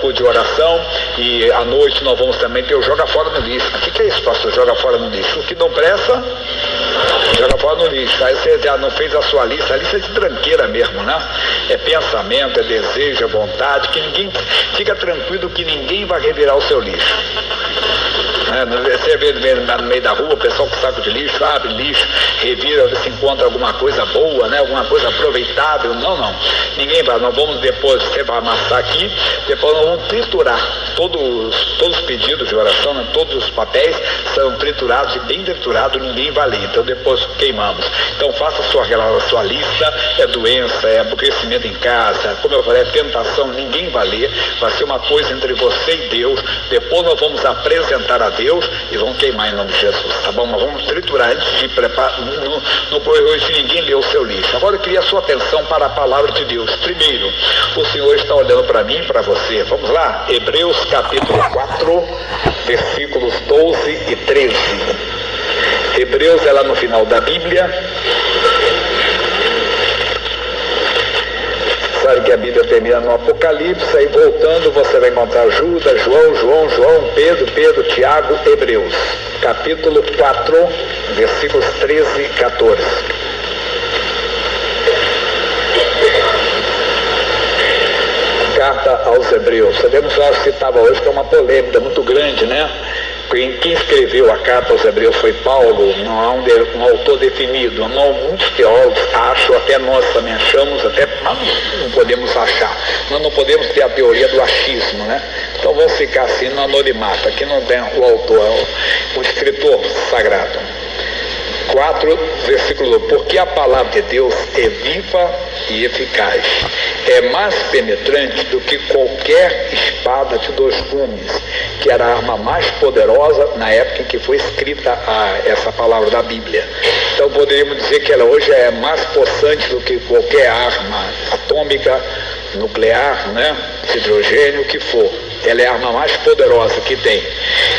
grupo de oração, e à noite nós vamos também ter o Joga Fora no Lixo. O que é isso, pastor? Joga fora no lixo? O que não presta, joga fora no lixo. Aí você já não fez a sua lista, a lista é de tranqueira mesmo, né? É pensamento, é desejo, é vontade, que ninguém, fica tranquilo que ninguém vai revirar o seu lixo. Você vê no meio da rua o pessoal com saco de lixo, abre lixo, revira, se encontra alguma coisa boa, né? Alguma coisa aproveitável. Não. Ninguém vai. Nós vamos depois, você vai amassar aqui, depois nós vamos triturar. Todos os pedidos de oração, né? Todos os papéis são triturados e bem triturados, ninguém vai ler. Então depois queimamos. Então faça a sua lista, é doença, é aborrecimento em casa, como eu falei, é tentação, ninguém vai ler. Vai ser uma coisa entre você e Deus. Depois nós vamos apresentar a Deus e vão queimar em nome de Jesus, tá bom? Nós vamos triturar antes de preparar, não foi hoje ninguém lê o seu lixo. Agora eu queria a sua atenção para a palavra de Deus. Primeiro, o Senhor está olhando para mim e para você. Vamos lá, Hebreus capítulo 4, versículos 12 e 13. Hebreus é lá no final da Bíblia. Sabe que a Bíblia termina no Apocalipse, aí voltando você vai encontrar Judas, João, Pedro, Tiago, Hebreus, capítulo 4, versículos 13 e 14. Carta aos Hebreus. Sabemos que eu citava hoje que é uma polêmica muito grande, né? Quem escreveu a carta aos Hebreus foi Paulo, não há um autor definido. Não, muitos teólogos acham, até nós também achamos, até não podemos achar. Nós não podemos ter a teoria do achismo, né? Então vamos ficar assim no anonimato. Aqui não tem o autor, o escritor sagrado. 4, versículo 2. Porque a palavra de Deus é viva e eficaz, é mais penetrante do que qualquer espada de 2 gumes, que era a arma mais poderosa na época em que foi escrita essa palavra da Bíblia. Então poderíamos dizer que ela hoje é mais possante do que qualquer arma atômica, nuclear, né? De hidrogênio, o que for. Ela é a arma mais poderosa que tem.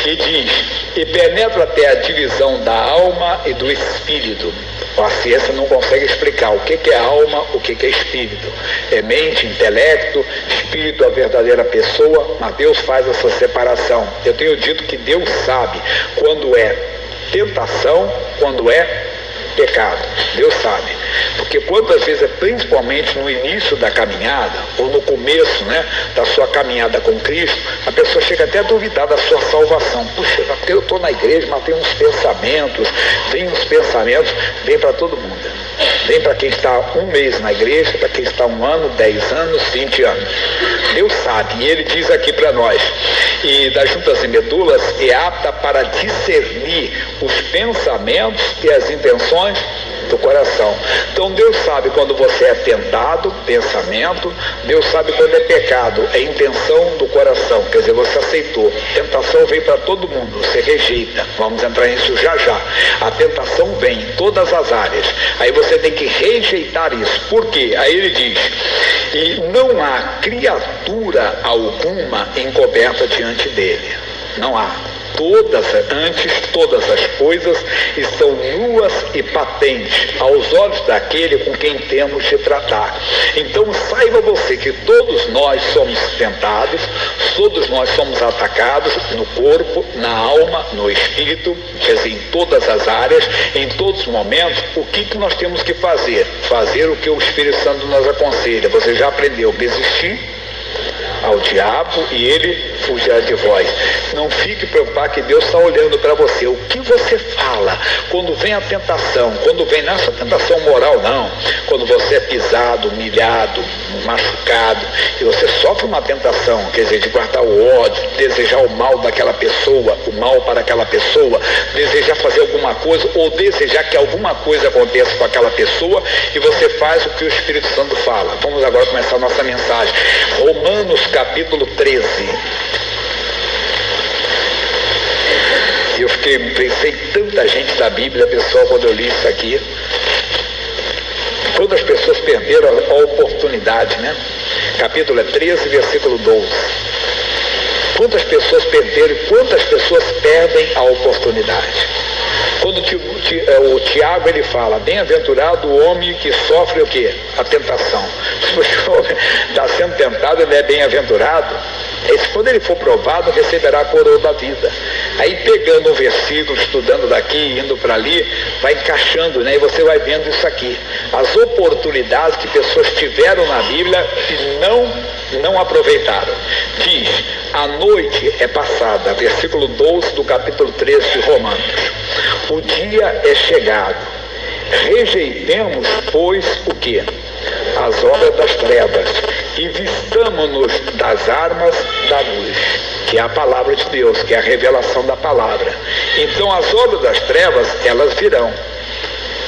E diz, e penetra até a divisão da alma e do espírito. A ciência não consegue explicar o que é alma, o que é espírito. É mente, intelecto, espírito, a verdadeira pessoa, mas Deus faz essa separação. Eu tenho dito que Deus sabe quando é tentação, quando é pecado. Deus sabe. Porque quantas vezes, principalmente no início da caminhada, ou no começo, né, da sua caminhada com Cristo, a pessoa chega até a duvidar da sua salvação. Puxa, eu estou na igreja, mas tem uns pensamentos, vem para todo mundo. Vem para quem está 1 mês na igreja, para quem está 1 ano, 10 anos, 20 anos. Deus sabe, e Ele diz aqui para nós, e das juntas e medulas é apta para discernir os pensamentos e as intenções do coração. Então Deus sabe quando você é tentado, pensamento. Deus sabe quando é pecado, é intenção do coração. Quer dizer, você aceitou. Tentação vem para todo mundo, você rejeita. Vamos entrar nisso já. A tentação vem em todas as áreas. Aí você tem que rejeitar isso. Por quê? Aí ele diz, e não há criatura alguma encoberta diante dele. Não há. Todas as coisas estão nuas e patentes aos olhos daquele com quem temos de tratar. Então saiba você que todos nós somos tentados, todos nós somos atacados no corpo, na alma, no espírito, quer dizer, em todas as áreas, em todos os momentos. O que nós temos que fazer? Fazer o que o Espírito Santo nos aconselha. Você já aprendeu, resistir ao diabo e ele fugirá de vós. Não fique preocupado que Deus está olhando para você. O que você fala quando vem a tentação, quando vem não é só tentação moral não, quando você é pisado, humilhado, machucado, e você sofre uma tentação, quer dizer, de guardar o ódio, desejar o mal daquela pessoa, o mal para aquela pessoa, desejar fazer alguma coisa ou desejar que alguma coisa aconteça com aquela pessoa, e você faz o que o Espírito Santo fala. Vamos agora começar a nossa mensagem. Romanos capítulo 13. Eu pensei tanta gente da Bíblia, pessoal, quando eu li isso aqui. Quantas pessoas perderam a oportunidade, né? Capítulo é 13, versículo 12. Quantas pessoas perderam e quantas pessoas perdem a oportunidade? Quando o Tiago ele fala, bem-aventurado o homem que sofre o quê? A tentação. Se o homem está sendo tentado, ele é bem-aventurado. Quando ele for provado, receberá a coroa da vida. Aí pegando um versículo, estudando daqui, indo para ali, vai encaixando, né? E você vai vendo isso aqui. As oportunidades que pessoas tiveram na Bíblia e não aproveitaram. Diz, a noite é passada, versículo 12 do capítulo 13 de Romanos. O dia é chegado. Rejeitemos, pois, o quê? As obras das trevas e vistamo-nos das armas da luz, que é a palavra de Deus, que é a revelação da palavra. Então as obras das trevas, elas virão,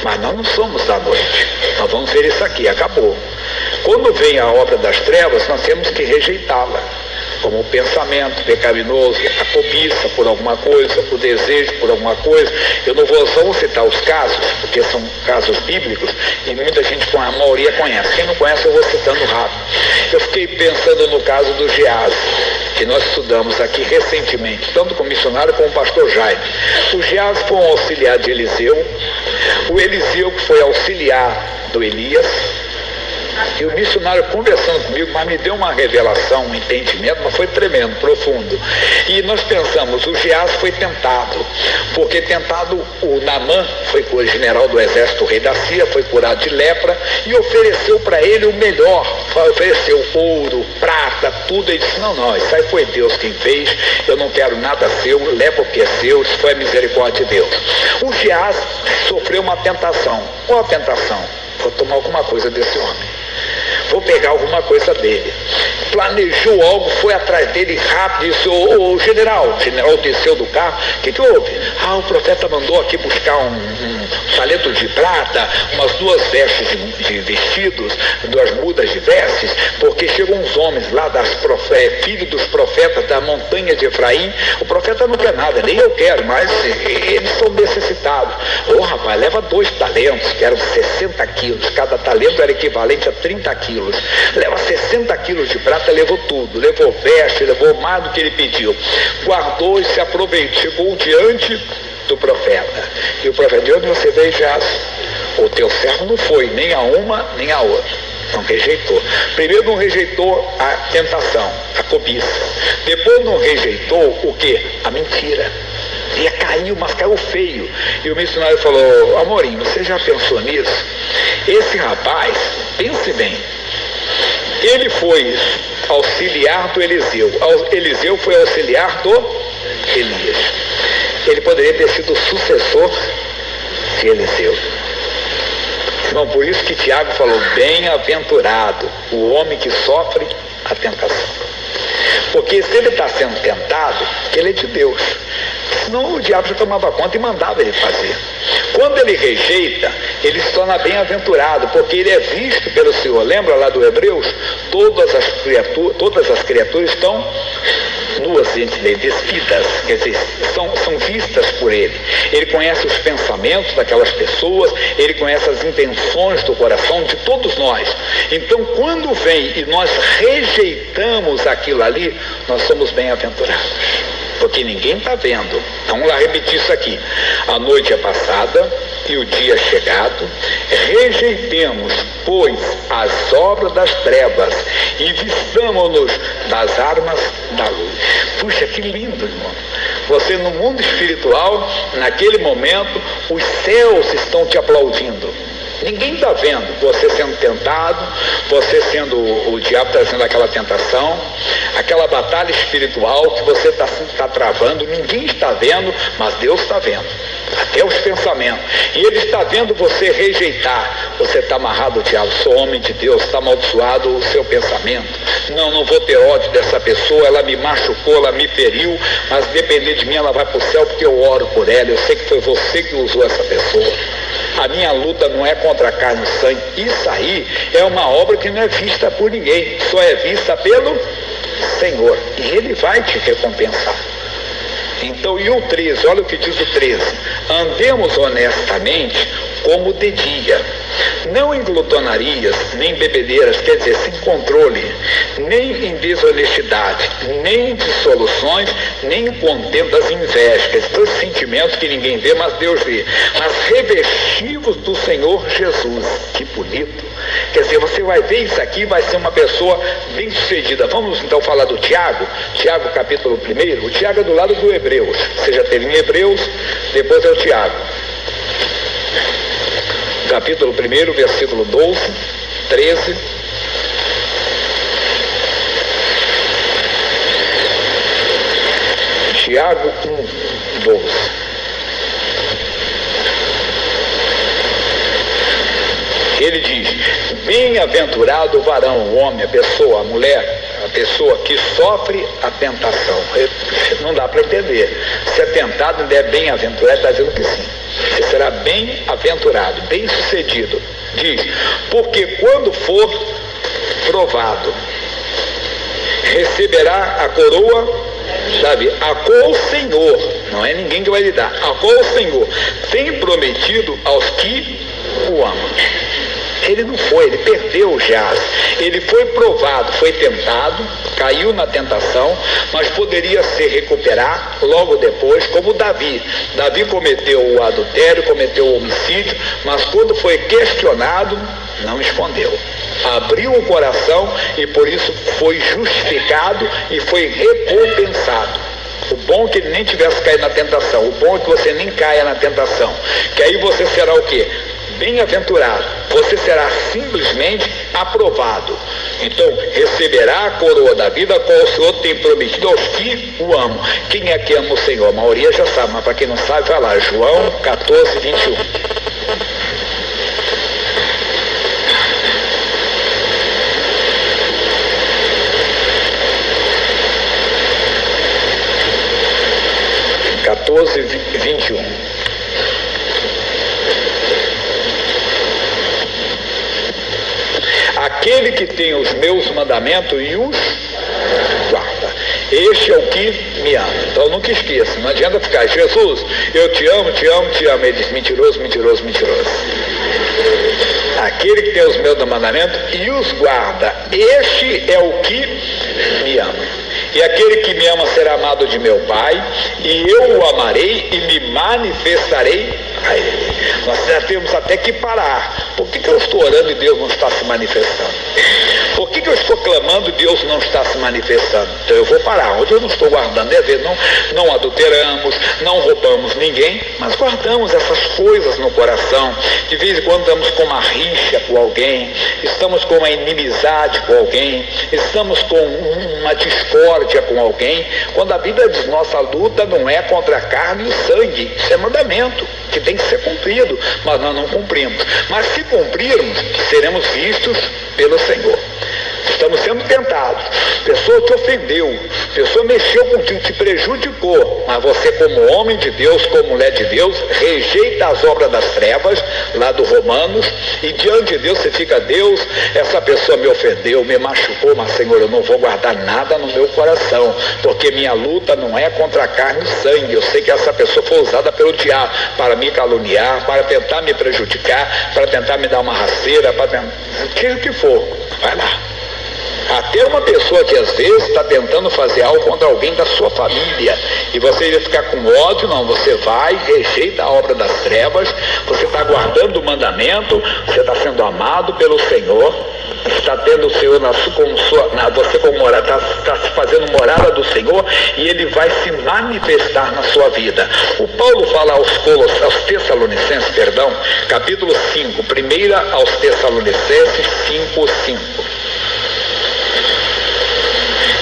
mas nós não somos da noite. Nós vamos ver isso aqui, acabou. Quando vem a obra das trevas, nós temos que rejeitá-la, como o pensamento pecaminoso, a cobiça por alguma coisa, o desejo por alguma coisa. Eu não vou só citar os casos, porque são casos bíblicos e muita gente, a maioria conhece. Quem não conhece eu vou citando rápido. Eu fiquei pensando no caso do Geazi, que nós estudamos aqui recentemente, tanto com o missionário como o pastor Jaime. O Geazi foi um auxiliar de Eliseu, o Eliseu que foi auxiliar do Elias. E o missionário conversando comigo, mas me deu uma revelação, um entendimento, mas foi tremendo, profundo. E nós pensamos, o Geazi foi tentado, porque tentado o Naamã, foi o general do exército, o rei da Síria, foi curado de lepra e ofereceu para ele o melhor, ofereceu ouro, prata, tudo. Ele disse, não, isso aí foi Deus quem fez, eu não quero nada seu, leva o que é seu, isso foi a misericórdia de Deus. O Geazi sofreu uma tentação. Qual a tentação? Vou tomar alguma coisa desse homem. Vou pegar alguma coisa dele. Planejou algo, foi atrás dele rápido e disse, o general desceu do carro. O que houve? O profeta mandou aqui buscar um talento de prata, umas 2 vestes de vestidos, 2 mudas de vestes, porque chegam uns homens lá, filhos dos profetas da montanha de Efraim. O profeta não quer nada, nem eu quero, mas eles são necessitados. Rapaz, leva 2 talentos, que eram 60 quilos, cada talento era equivalente a 30 quilos. Leva 60 quilos de prata, levou tudo, levou veste, levou mais do que ele pediu. Guardou e se aproveitou, chegou diante do profeta. E o profeta, de onde você veio, Geazi? O teu servo não foi nem a uma nem a outra. Não rejeitou. Primeiro não rejeitou a tentação, a cobiça. Depois não rejeitou o quê? A mentira. E caiu, mas caiu feio. E o missionário falou, Amorim, você já pensou nisso? Esse rapaz, pense bem, ele foi auxiliar do Eliseu. Eliseu foi auxiliar do Elias. Ele poderia ter sido o sucessor de Eliseu. Irmão, por isso que Tiago falou, bem-aventurado o homem que sofre a tentação. Porque se ele está sendo tentado, ele é de Deus. Senão o diabo já tomava conta e mandava ele fazer. Quando ele rejeita, ele se torna bem-aventurado, porque ele é visto pelo Senhor. Lembra lá do Hebreus? Todas as criaturas estão nuas diante dele, despidas, quer dizer, são vistas por ele. Ele conhece os pensamentos daquelas pessoas, ele conhece as intenções do coração de todos nós. Então, quando vem e nós rejeitamos aquilo ali, nós somos bem-aventurados, porque ninguém está vendo. Vamos lá repetir isso aqui. A noite é passada e o dia é chegado. Rejeitemos, pois, as obras das trevas e vistamo-nos das armas da luz. Puxa, que lindo, irmão. Você no mundo espiritual, naquele momento, os céus estão te aplaudindo. Ninguém está vendo você sendo tentado, você sendo o diabo trazendo aquela tentação, aquela batalha espiritual que você está travando. Ninguém está vendo, mas Deus está vendo, até os pensamentos. E Ele está vendo você rejeitar. Você está amarrado ao diabo, sou homem de Deus, está amaldiçoado o seu pensamento. Não vou ter ódio dessa pessoa, ela me machucou, ela me feriu, mas depender de mim ela vai para o céu porque eu oro por ela, eu sei que foi você que usou essa pessoa. A minha luta não é contra a carne e sangue. Isso aí é uma obra que não é vista por ninguém, só é vista pelo Senhor. E Ele vai te recompensar. Então, e o 13, olha o que diz o 13. Andemos honestamente como de dia. Não em glutonarias, nem bebedeiras, quer dizer, sem controle, nem em desonestidade, nem em dissoluções, nem em contendas invejas, dois sentimentos que ninguém vê, mas Deus vê. Mas revestivos do Senhor Jesus. Que bonito. Quer dizer, você vai ver isso aqui e vai ser uma pessoa bem sucedida. Vamos então falar do Tiago. Tiago capítulo 1. O Tiago é do lado do Hebreus. Você já teve em Hebreus, depois é o Tiago. Capítulo 1, versículo 12, 13. Tiago 1, 12. Ele diz: bem-aventurado o varão, o homem, a pessoa, a mulher, a pessoa que sofre a tentação. Não dá para entender. Se é tentado, ainda é bem-aventurado, está dizendo que sim. Você será bem-aventurado, bem-sucedido. Diz: porque quando for provado, receberá a coroa, sabe, a qual o Senhor, não é ninguém que vai lhe dar, a qual o Senhor tem prometido aos que o amam. Ele não foi, ele perdeu já. Ele foi provado, foi tentado, caiu na tentação, mas poderia se recuperar logo depois, como Davi. Davi cometeu o adultério, cometeu o homicídio, mas quando foi questionado, não escondeu. Abriu o coração e por isso foi justificado e foi recompensado. O bom é que ele nem tivesse caído na tentação. O bom é que você nem caia na tentação. Que aí você será o quê? Bem-aventurado. Você será simplesmente aprovado. Então, receberá a coroa da vida, qual o Senhor tem prometido aos que o amam. Quem é que ama o Senhor? A maioria já sabe, mas para quem não sabe, vai lá. João 14, 21. (14, 21). Aquele que tem os meus mandamentos e os guarda, este é o que me ama. Então nunca esqueça, não adianta ficar: Jesus, eu te amo, te amo, te amo. Ele diz: mentiroso, mentiroso, mentiroso. Aquele que tem os meus mandamentos e os guarda, este é o que me ama. E aquele que me ama será amado de meu Pai, e eu o amarei e me manifestarei a ele. Nós já temos até que parar. Por que eu estou orando e Deus não está se manifestando? Por que eu estou clamando e Deus não está se manifestando? Então eu vou parar. Onde eu não estou guardando, é ver, não adulteramos, não roubamos ninguém, mas guardamos essas coisas no coração. De vez em quando estamos com uma rixa com alguém, estamos com uma inimizade com alguém, estamos com uma discórdia com alguém, quando a Bíblia diz: nossa luta não é contra a carne e o sangue. Isso é mandamento que tem que ser cumprido, mas nós não cumprimos. Mas se cumprirmos, seremos vistos pelo Senhor. Estamos sendo tentados. Pessoa te ofendeu, pessoa mexeu contigo, te prejudicou, mas você, como homem de Deus, como mulher de Deus, rejeita as obras das trevas, lá do Romanos, e diante de Deus você fica: Deus, essa pessoa me ofendeu, me machucou, mas Senhor, eu não vou guardar nada no meu coração, porque minha luta não é contra a carne e sangue. Eu sei que essa pessoa foi usada pelo diabo para me caluniar, para tentar me prejudicar, para tentar me dar uma rasteira, para tentar, seja o que for, vai lá. Até uma pessoa que às vezes está tentando fazer algo contra alguém da sua família, e você ia ficar com ódio, não, você vai, rejeita a obra das trevas, você está guardando o mandamento, você está sendo amado pelo Senhor, está tendo o Senhor você como morada, está se fazendo morada do Senhor, e Ele vai se manifestar na sua vida. O Paulo fala aos Tessalonicenses, capítulo 5, 1 aos Tessalonicenses 5:5.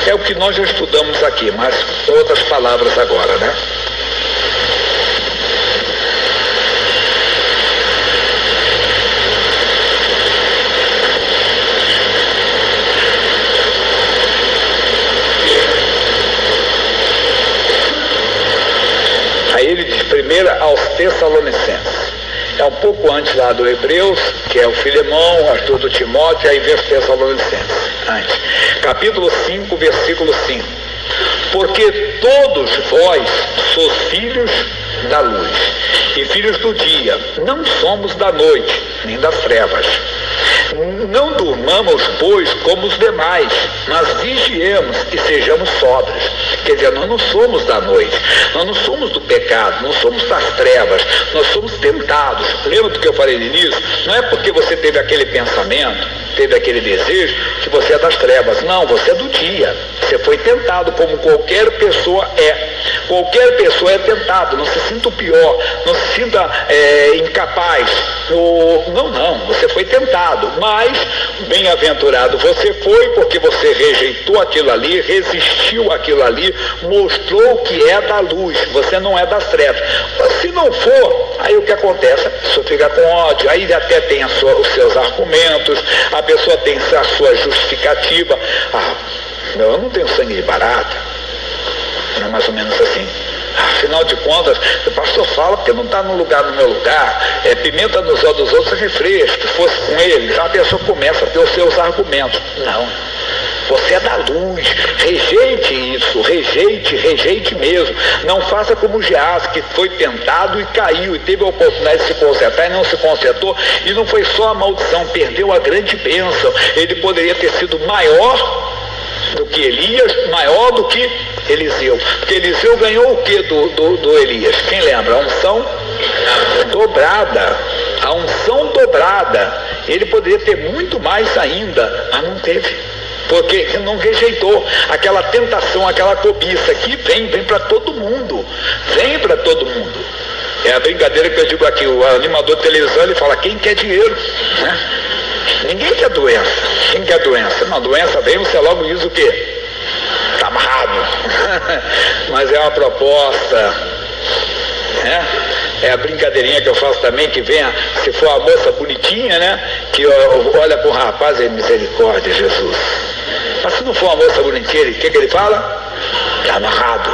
É o que nós já estudamos aqui, mas com outras palavras agora, né? Aí ele diz: 1 aos Tessalonicenses. É um pouco antes lá do Hebreus, que é o Filemão, Arthur do Timóteo, aí vem os Tessalonicenses. Antes. Capítulo 5, versículo 5. Porque todos vós sois filhos da luz e filhos do dia. Não somos da noite, nem das trevas. Não durmamos, pois, como os demais, mas vigiemos e sejamos sóbrios. Quer dizer, nós não somos da noite, nós não somos do pecado, não somos das trevas, nós somos tentados. Lembra do que eu falei no início? Não é porque você teve aquele pensamento, teve aquele desejo, que você é das trevas. Não, você é do dia. Você foi tentado como qualquer pessoa é. Qualquer pessoa é tentado. Não se sinta o pior, não se sinta incapaz. Não, você foi tentado. Mas, bem-aventurado você foi, porque você rejeitou aquilo ali, resistiu àquilo ali, mostrou que é da luz. Você não é das trevas. Mas se não for, aí o que acontece? A pessoa fica com ódio, aí até tem os seus argumentos, a pessoa tem a sua justificativa. Eu não tenho sangue de barata. Não é mais ou menos assim? Afinal de contas, o pastor fala porque não está no meu lugar, pimenta nos olhos dos outros é refresco, se fosse com ele, então a pessoa começa a ter os seus argumentos. Não, você é da luz, rejeite isso, rejeite mesmo. Não faça como Geás, que foi tentado e caiu, e teve a oportunidade de se consertar e não se consertou, e não foi só a maldição, perdeu a grande bênção. Ele poderia ter sido maior do que Elias, maior do que Eliseu. Porque Eliseu ganhou o que do Elias? Quem lembra? A unção dobrada. A unção dobrada. Ele poderia ter muito mais ainda, mas não teve. Porque não rejeitou aquela tentação, aquela cobiça que vem para todo mundo. Vem para todo mundo. É a brincadeira que eu digo aqui, o animador de televisão, ele fala, quem quer dinheiro? Né? Ninguém quer doença. Quem quer doença? Não, doença vem, você logo diz o quê? Está amarrado. Mas é uma proposta. Né? É a brincadeirinha que eu faço também, que vem, se for a moça bonitinha, né? Que olha para o rapaz e misericórdia, Jesus. Mas se não for uma moça bonitinha, o que ele fala? Está amarrado.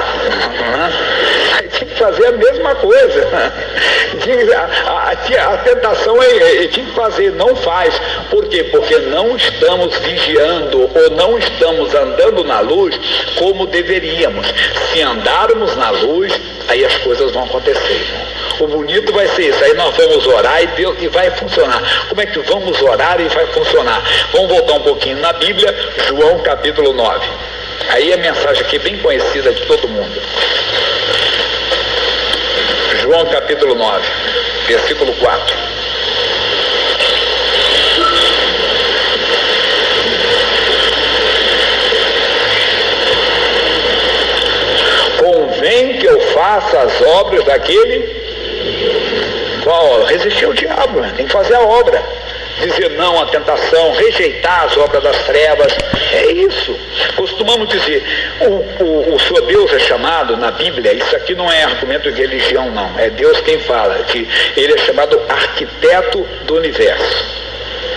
Aí tinha que fazer a mesma coisa. A tentação tinha que fazer, não faz. Por quê? Porque não estamos vigiando ou não estamos andando na luz como deveríamos. Se andarmos na luz, aí as coisas vão acontecer. O bonito vai ser isso, aí nós vamos orar e vai funcionar. Como é que vamos orar e vai funcionar? Vamos voltar um pouquinho na Bíblia, João capítulo 9. Aí a mensagem aqui bem conhecida de todo mundo. João capítulo 9, versículo 4. Convém que eu faça as obras daquele qual resistir ao diabo, tem que fazer a obra. Dizer não à tentação, rejeitar as obras das trevas, é isso. Costumamos dizer, o seu Deus é chamado na Bíblia, isso aqui não é argumento de religião não, é Deus quem fala, que ele é chamado arquiteto do universo.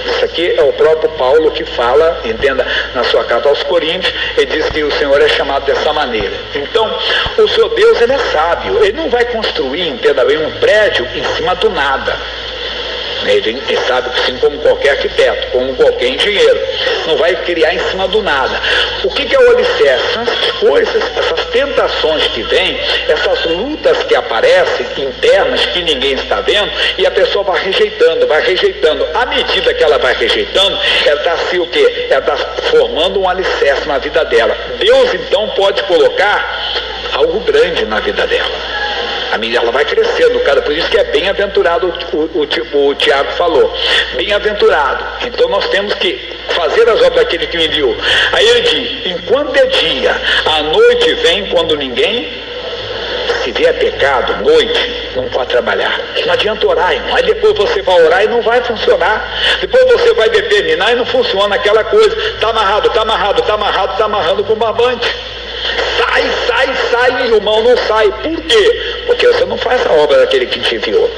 Isso aqui é o próprio Paulo que fala, entenda, na sua carta aos Coríntios, ele diz que o Senhor é chamado dessa maneira. Então, o seu Deus, ele é sábio, ele não vai construir, entenda bem, um prédio em cima do nada. Ele sabe que assim como qualquer arquiteto, como qualquer engenheiro, não vai criar em cima do nada. O que é o alicerce? São essas coisas, essas tentações que vêm, essas lutas que aparecem, internas, que ninguém está vendo, e a pessoa vai rejeitando. À medida que ela vai rejeitando, ela está assim, o quê? Ela está formando um alicerce na vida dela. Deus, então, pode colocar algo grande na vida dela. Ela vai crescendo, cara, por isso que é bem-aventurado, o Tiago falou, bem-aventurado. Então nós temos que fazer as obras daquele que me enviou. Aí ele diz, enquanto é dia, a noite vem quando ninguém, se vier pecado, noite, não pode trabalhar. Não adianta orar, irmão. Aí depois você vai orar e não vai funcionar. Depois você vai determinar e não funciona aquela coisa. Está amarrando com barbante. Sai, e o mal não sai. Por quê? Porque você não faz a obra daquele que te enviou.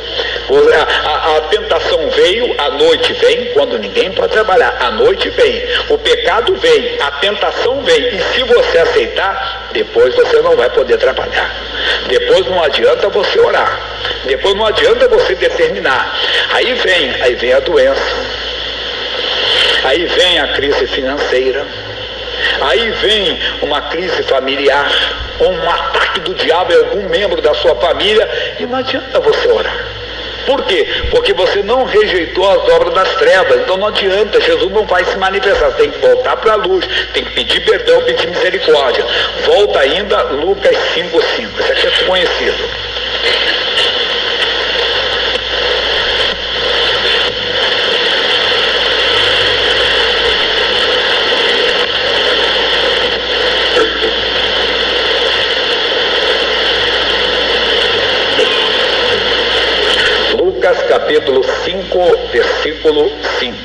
A tentação veio, a noite vem, quando ninguém pode trabalhar. A noite vem, o pecado vem, a tentação vem. E se você aceitar, depois você não vai poder trabalhar. Depois não adianta você orar. Depois não adianta você determinar. Aí vem a doença. Aí vem a crise financeira. Aí vem uma crise familiar. um ataque do diabo em algum membro da sua família, e não adianta você orar. Por quê? Porque você não rejeitou as obras das trevas, então não adianta, Jesus não vai se manifestar, tem que voltar para a luz, tem que pedir perdão, pedir misericórdia. Volta ainda, Lucas 5:5, isso aqui é conhecido. Lucas capítulo 5, versículo 5.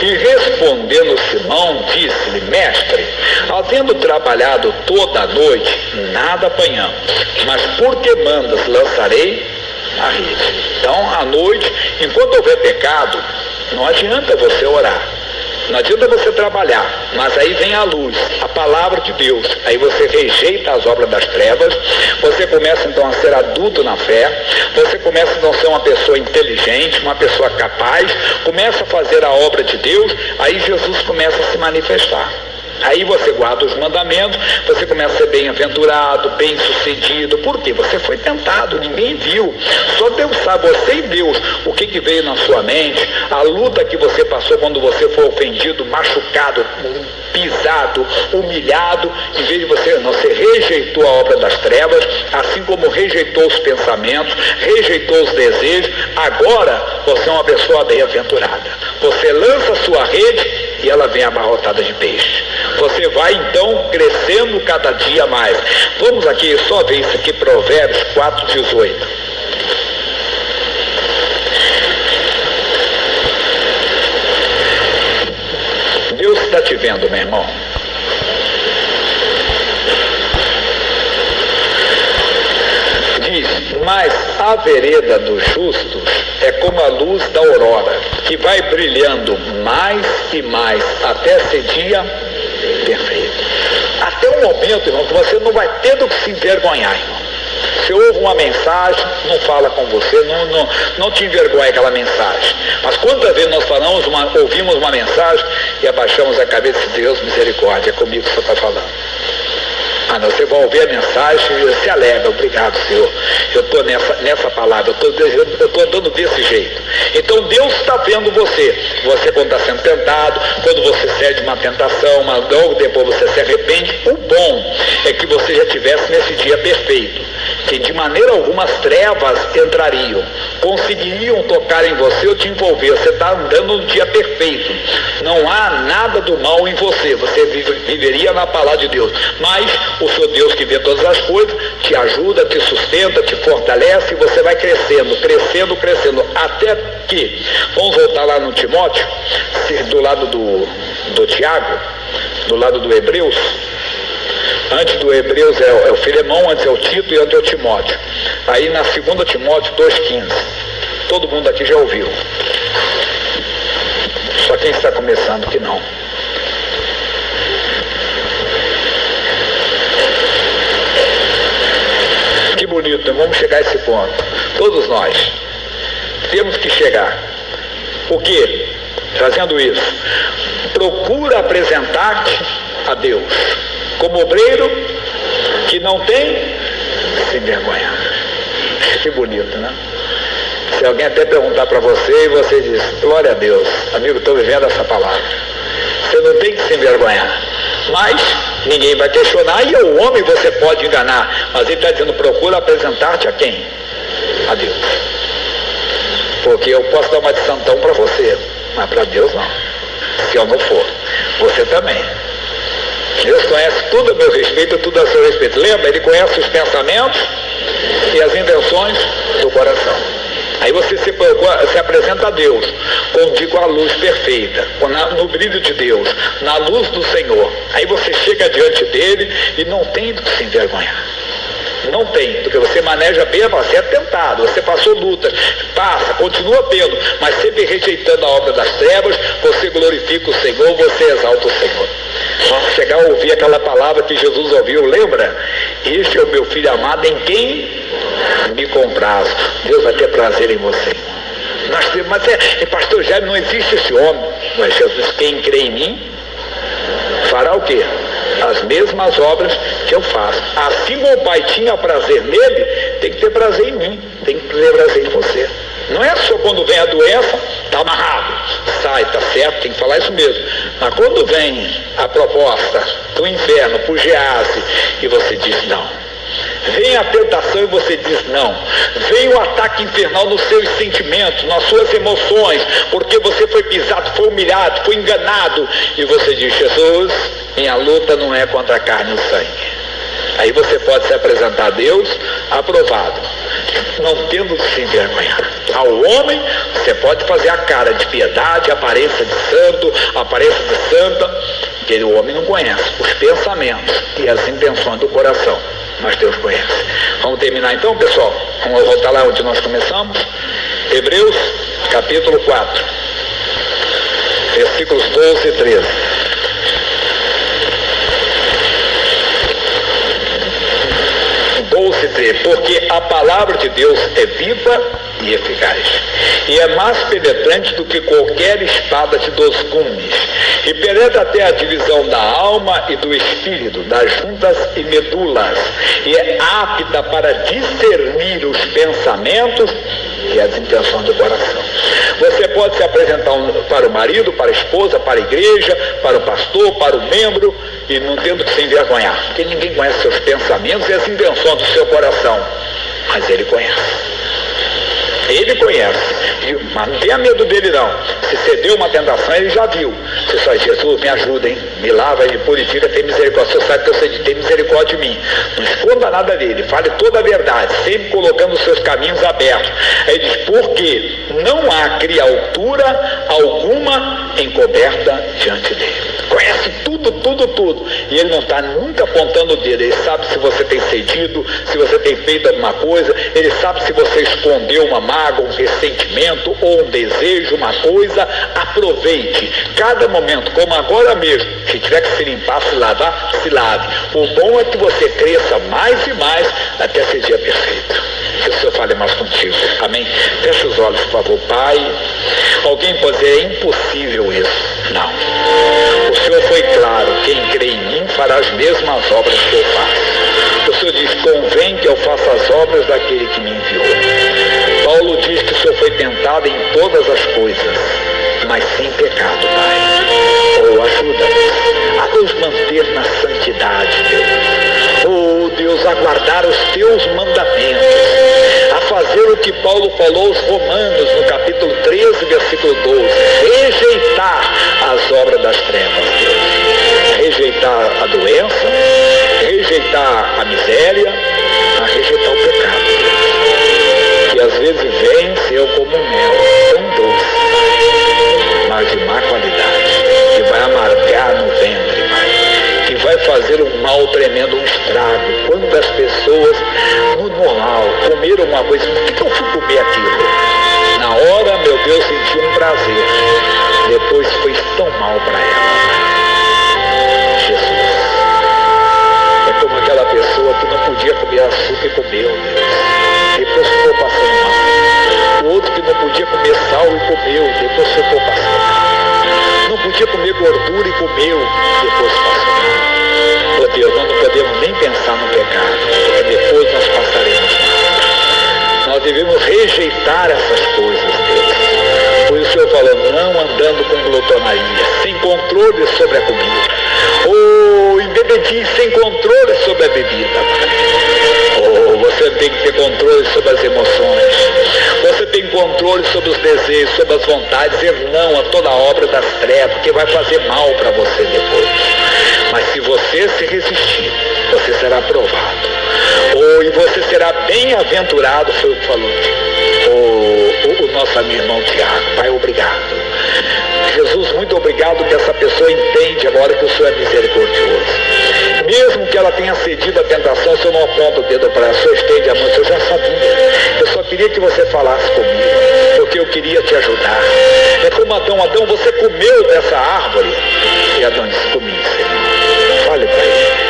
E respondendo Simão, disse-lhe: Mestre, havendo trabalhado toda a noite, nada apanhamos, mas por que mandas, lançarei a rede. Então, à noite, enquanto houver pecado, não adianta você orar. Não adianta você trabalhar, mas aí vem a luz, a palavra de Deus. Aí você rejeita as obras das trevas, você começa então a ser adulto na fé, você começa então a ser uma pessoa inteligente, uma pessoa capaz, começa a fazer a obra de Deus, aí Jesus começa a se manifestar. Aí você guarda os mandamentos, você começa a ser bem-aventurado, bem-sucedido. Por quê? Você foi tentado, ninguém viu. Só Deus sabe, você e Deus, o que veio na sua mente, a luta que você passou quando você foi ofendido, machucado, pisado, humilhado. Em vez de você rejeitou a obra das trevas, assim como rejeitou os pensamentos, rejeitou os desejos. Agora você é uma pessoa bem-aventurada. Você lança a sua rede e ela vem abarrotada de peixe. Você vai então crescendo cada dia mais. Vamos aqui, só ver isso aqui, Provérbios 4:18. Deus está te vendo, meu irmão. Diz: mas a vereda dos justos é como a luz da aurora, que vai brilhando mais e mais até ser dia perfeito. Até o momento, irmão, que você não vai tendo que se envergonhar, irmão. Você ouve uma mensagem, não fala com você, não te envergonha aquela mensagem. Mas quantas vezes nós ouvimos uma mensagem e abaixamos a cabeça de Deus, misericórdia, é comigo que você está falando. Ah, não, você vai ouvir a mensagem e se alegra: obrigado, Senhor, eu estou nessa palavra, eu estou andando desse jeito. Então Deus está vendo você quando está sendo tentado, quando você cede uma tentação, mas logo depois você se arrepende. O bom é que você já estivesse nesse dia perfeito, que de maneira alguma as trevas entrariam, conseguiriam tocar em você ou te envolver. Você está andando no dia perfeito, não há nada do mal em você, você viveria na palavra de Deus. Mas o seu Deus, que vê todas as coisas, te ajuda, te sustenta, te fortalece, e você vai crescendo, crescendo, crescendo, até que, vamos voltar lá no Timóteo, do lado do Tiago, do lado do Hebreus. Antes do Hebreus é o Filemão, antes é o Tito e antes é o Timóteo. Aí na 2 Timóteo 2,15, todo mundo aqui já ouviu, só quem está começando que não. Que bonito, vamos chegar a esse ponto. Todos nós temos que chegar. O quê? Fazendo isso, procura apresentar-te a Deus como obreiro que não tem que se envergonhar. Que bonito, né? Se alguém até perguntar para você e você diz: glória a Deus, amigo, estou vivendo essa palavra. Você não tem que se envergonhar. Mas ninguém vai questionar, e o homem você pode enganar, mas ele está dizendo: procura apresentar-te a quem? A Deus. Porque eu posso dar uma de santão para você, mas para Deus não. Se eu não for, você também. Deus conhece tudo a meu respeito, tudo a seu respeito. Lembra? Ele conhece os pensamentos e as intenções do coração. Aí você se apresenta a Deus, com a luz perfeita, no brilho de Deus, na luz do Senhor. Aí você chega diante dele e não tem do que se envergonhar. Não tem, porque você maneja bem, você é tentado, você passou lutas, passa, continua tendo, mas sempre rejeitando a obra das trevas, você glorifica o Senhor, você exalta o Senhor. Vamos chegar a ouvir aquela palavra que Jesus ouviu, lembra? Este é o meu filho amado em quem me comprazo. Deus vai ter prazer em você. Mas pastor Jaime, não existe esse homem. Mas Jesus: quem crê em mim fará o quê? As mesmas obras que eu faço. Assim como o Pai tinha prazer nele, tem que ter prazer em mim, tem que ter prazer em você. Não é só quando vem a doença, está amarrado, sai, está certo, tem que falar isso mesmo. Mas quando vem a proposta do inferno, por Gease, e você diz não. Vem a tentação e você diz não. Vem o ataque infernal nos seus sentimentos, nas suas emoções, porque você foi pisado, foi humilhado, foi enganado, e você diz: Jesus, minha luta não é contra a carne e o sangue. Aí você pode se apresentar a Deus aprovado, não tendo de se envergonhar. Ao homem, você pode fazer a cara de piedade, a aparência de santo, a aparência de santa, que o homem não conhece os pensamentos e as intenções do coração, mas Deus conhece. Vamos terminar então, pessoal? Vamos voltar lá onde nós começamos. Hebreus, capítulo 4, versículos 12 e 13. Porque a palavra de Deus é viva e eficaz, e é mais penetrante do que qualquer espada de 2 gumes, e penetra até a divisão da alma e do espírito, das juntas e medulas, e é apta para discernir os pensamentos e as intenções do coração. Você pode se apresentar para o marido, para a esposa, para a igreja, para o pastor, para o membro, e não tendo que se envergonhar, porque ninguém conhece seus pensamentos e as intenções do seu coração, mas Ele conhece. Ele conhece, mas não tenha medo dele não. Se você deu uma tentação, Ele já viu. Você só diz: Jesus, me ajuda, hein? Me lava e me purifica, tem misericórdia. Você sabe que eu sei de ter misericórdia de mim. Não esconda nada dele, fale toda a verdade, sempre colocando os seus caminhos abertos. Aí ele diz: porque não há criatura alguma encoberta diante dele. Conhece tudo, tudo, tudo. E Ele não está nunca apontando o dedo. Ele sabe se você tem cedido, se você tem feito alguma coisa. Ele sabe se você escondeu uma mágoa, um ressentimento ou um desejo, uma coisa. Aproveite cada momento, como agora mesmo. Se tiver que se limpar, se lavar, se lave. O bom é que você cresça mais e mais até ser dia perfeito. Que o Senhor fale mais contigo. Amém? Feche os olhos, por favor. Pai, alguém pode dizer: é impossível isso. Não. O Senhor foi claro: quem crê em mim fará as mesmas obras que eu faço. O Senhor diz: convém que eu faça as obras daquele que me enviou. Paulo diz que o Senhor foi tentado em todas as coisas, mas sem pecado, Pai. Oh, ajuda-nos a nos manter na santidade, Deus. Oh, Deus, a guardar os teus mandamentos, a fazer o que Paulo falou aos Romanos no capítulo 13, versículo 12: rejeitar as obras das trevas, Deus. Rejeitar a doença, rejeitar a miséria, a rejeitar o pecado, Deus. Que às vezes vem, Senhor, como um mel tão doce, mas de má qualidade, que vai amargar no ventre, Pai, que vai fazer um mal tremendo, um estrago. Quando as pessoas, no normal, comeram uma coisa: por que eu fui comer aquilo? Na hora, meu Deus, senti um prazer, depois foi tão mal para ela. Jesus, é como aquela pessoa que não podia comer açúcar e comeu, Deus, depois ficou passando mal. O outro que não podia comer sal e comeu, depois ficou passando mal. Não podia comer gordura e comeu, depois passou mal. Oh Deus, nós não podemos nem pensar no pecado, porque depois nós passaremos mal. Nós devemos rejeitar essas coisas, Deus. Por isso o Senhor falou: não andando com glutonaria, sem controle sobre a comida. Ou embebedinho, sem controle sobre a bebida, Pai. Ou você tem que ter controle sobre as emoções. Você tem controle sobre os desejos, sobre as vontades. Dizer não a toda obra das trevas, que vai fazer mal para você depois. Mas se você se resistir, você será aprovado. E você será bem-aventurado, foi o que falou o nosso amigo irmão Tiago. Pai, obrigado. Jesus, muito obrigado que essa pessoa entende agora que o Senhor é misericordioso. Mesmo que ela tenha cedido à tentação, o Senhor não aponta o dedo para ela, o Senhor estende a mão. Eu já sabia. Eu só queria que você falasse comigo, porque eu queria te ajudar. É como Adão, você comeu dessa árvore. E Adão disse: comi, Senhor. Fale para ele.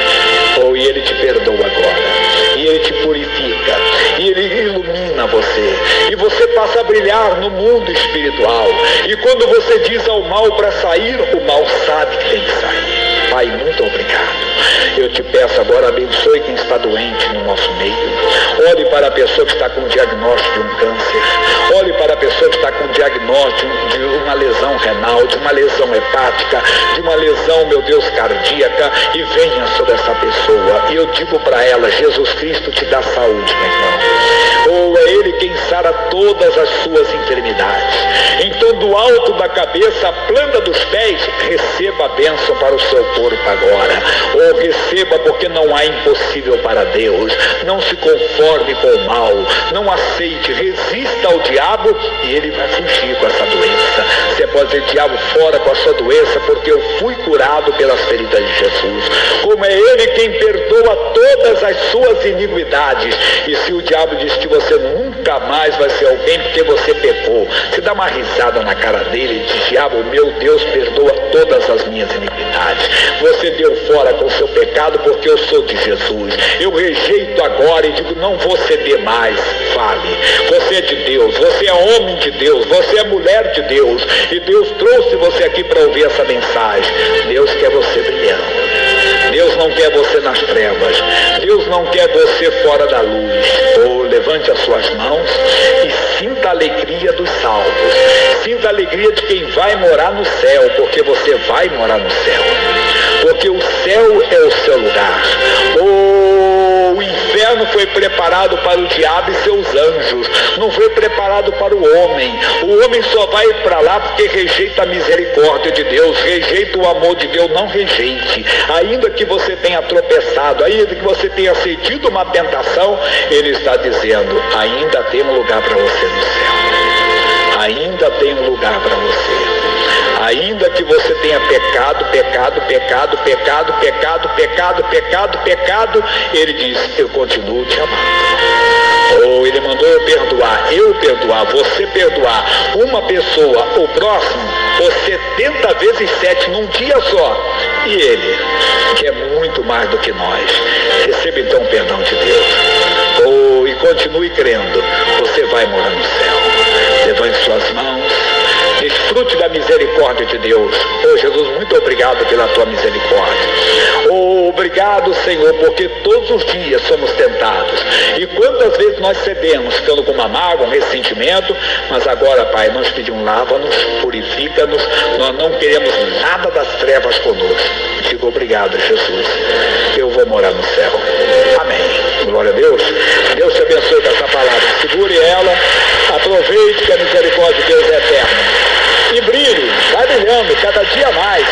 E ele te perdoa agora. E ele te purifica. E ele ilumina você. E você passa a brilhar no mundo espiritual. E quando você diz ao mal para sair, o mal sabe que tem que sair. Pai, muito obrigado. Eu te peço agora, abençoe quem está doente no nosso meio. Olhe para a pessoa que está com o diagnóstico de um câncer. Olhe para a pessoa que está com o diagnóstico de uma lesão renal, de uma lesão hepática, de uma lesão, meu Deus, cardíaca, e venha sobre essa pessoa. E eu digo para ela, Jesus Cristo te dá saúde, meu irmão. Ou é Ele quem sara todas as suas enfermidades. Então, do alto da cabeça, a planta dos pés, receba a bênção para o seu corpo agora. Ou receba, porque não há impossível para Deus. Não se conforme com o mal. Não aceite, resista ao diabo e ele vai fugir com essa doença. Você pode dizer, diabo, fora com a sua doença, porque eu fui curado pelas feridas de Jesus. Como é Ele quem perdoa todas as suas iniquidades. E se o diabo diz que você nunca mais vai ser alguém porque você pecou, você dá uma risada na cara dele e diz, diabo, meu Deus perdoa todas as minhas iniquidades. Você deu fora com o seu pecado porque eu sou de Jesus. Eu rejeito agora e digo, não vou ceder mais. Fale. Você é de Deus, você é homem de Deus, você é mulher de Deus. E Deus trouxe você aqui para ouvir essa mensagem. Deus quer você brilhando. Deus não quer você nas trevas. Deus não quer você fora da luz. Oh, levante as suas mãos e sinta a alegria dos salvos. Sinta a alegria de quem vai morar no céu, porque você vai morar no céu. Porque o céu é o seu lugar. O inferno foi preparado para o diabo e seus anjos. Não foi preparado para o homem. O homem só vai para lá porque rejeita a misericórdia de Deus, rejeita o amor de Deus. Não rejeite. Ainda que você tenha tropeçado, ainda que você tenha sentido uma tentação, Ele está dizendo, ainda tem um lugar para você no céu. Ainda tem um lugar para você. Ainda que você tenha pecado, Ele diz, eu continuo te amando. Ou Ele mandou eu perdoar, você perdoar uma pessoa, o próximo, por 70 vezes 7 num dia só. E Ele, que é muito mais do que nós, receba então o perdão de Deus. E continue crendo, você vai morar no céu. Levante suas mãos. Desfrute da misericórdia de Deus. Jesus, muito obrigado pela tua misericórdia. Obrigado, Senhor, porque todos os dias somos tentados. E quantas vezes nós cedemos, ficando com uma mágoa, um ressentimento, mas agora, Pai, nós pedimos, lava-nos, purifica-nos, nós não queremos nada das trevas conosco. Digo obrigado, Jesus. Eu vou morar no céu. Amém. Glória a Deus. Deus te abençoe com essa palavra. Segure ela, aproveite que a misericórdia de Deus é eterna. E brilhe, vai brilhando cada dia mais.